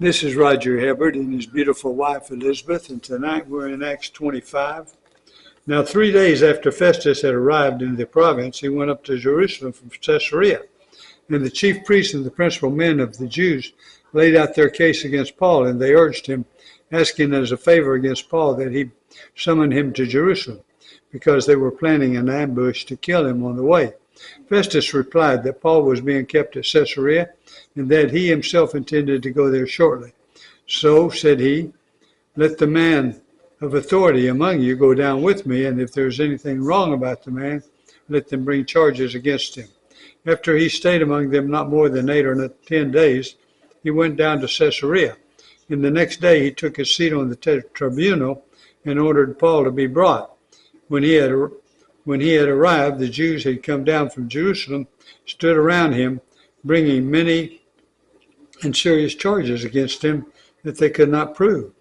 This is Roger Hibbert and his beautiful wife Elizabeth, and tonight we're in Acts 25. Now 3 days after Festus had arrived in the province, he went up to Jerusalem from Caesarea. And the chief priests and the principal men of the Jews laid out their case against Paul, and they urged him, asking as a favor against Paul that he summon him to Jerusalem, because they were planning an ambush to kill him on the way. Festus replied that Paul was being kept at Caesarea, and that he himself intended to go there shortly. So, said he, let the man of authority among you go down with me, and if there is anything wrong about the man, let them bring charges against him. After he stayed among them not more than 8 or 10 days, he went down to Caesarea. And the next day he took his seat on the tribunal and ordered Paul to be brought. When he had arrived, the Jews had come down from Jerusalem, stood around him, bringing many and serious charges against him that they could not prove.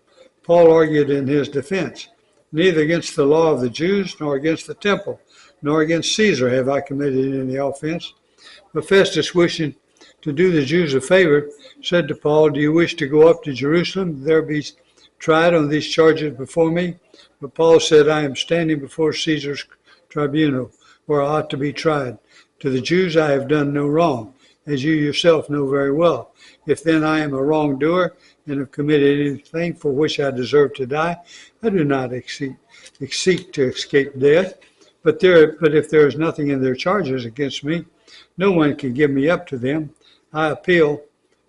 Paul argued in his defense, neither against the law of the Jews, nor against the temple, nor against Caesar have I committed any offense. But Festus, wishing to do the Jews a favor, said to Paul, do you wish to go up to Jerusalem, there be tried on these charges before me? But Paul said, I am standing before Caesar's tribunal, where I ought to be tried. To the Jews I have done no wrong, as you yourself know very well. If then I am a wrongdoer and have committed anything for which I deserve to die, I do not seek to escape death. But if there is nothing in their charges against me, no one can give me up to them. I appeal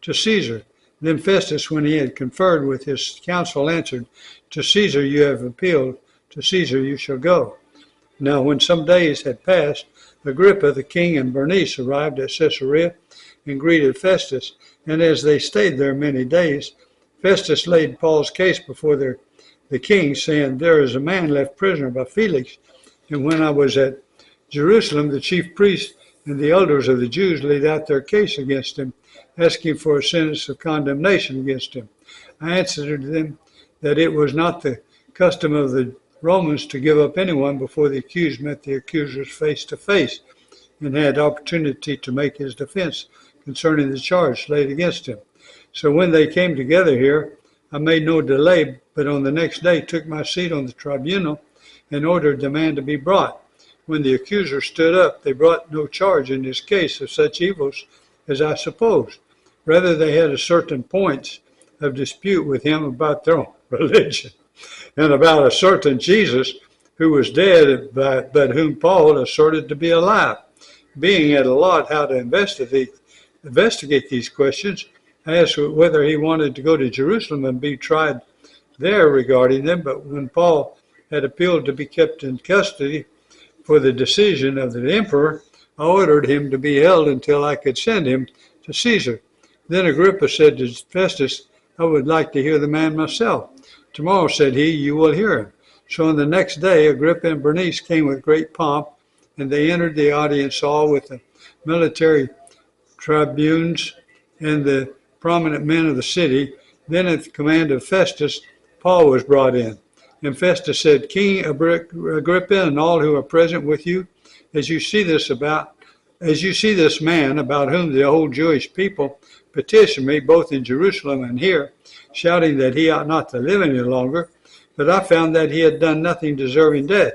to Caesar. Then Festus, when he had conferred with his council, answered, to Caesar you have appealed, to Caesar you shall go. Now when some days had passed, Agrippa the king and Bernice arrived at Caesarea and greeted Festus. And as they stayed there many days, Festus laid Paul's case before the king, saying, there is a man left prisoner by Felix. And when I was at Jerusalem, the chief priests and the elders of the Jews laid out their case against him, asking for a sentence of condemnation against him. I answered them that it was not the custom of the Romans to give up anyone before the accused met the accusers face to face and had opportunity to make his defense concerning the charge laid against him. So when they came together here, I made no delay, but on the next day took my seat on the tribunal and ordered the man to be brought. When the accusers stood up, they brought no charge in his case of such evils as I supposed. Rather, they had a certain points of dispute with him about their own religion and about a certain Jesus who was dead, but whom Paul asserted to be alive. Being at a lot how to investigate these questions, I asked whether he wanted to go to Jerusalem and be tried there regarding them. But when Paul had appealed to be kept in custody for the decision of the emperor, I ordered him to be held until I could send him to Caesar. Then Agrippa said to Festus, I would like to hear the man myself. Tomorrow, said he, you will hear him. So on the next day, Agrippa and Bernice came with great pomp, and they entered the audience hall with the military tribunes and the prominent men of the city. Then at the command of Festus, Paul was brought in. And Festus said, King Agrippa and all who are present with you, as you see this man about whom the whole Jewish people petitioned me, both in Jerusalem and here, shouting that he ought not to live any longer, but I found that he had done nothing deserving death.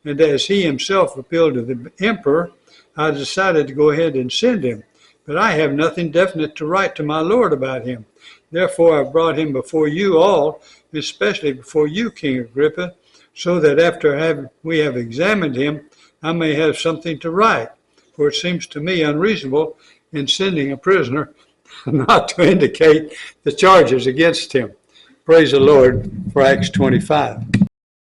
And as he himself appealed to the emperor, I decided to go ahead and send him. But I have nothing definite to write to my Lord about him. Therefore I brought him before you all, especially before you, King Agrippa, so that after we have examined him, I may have something to write. For it seems to me unreasonable in sending a prisoner not to indicate the charges against him. Praise the Lord for Acts 25.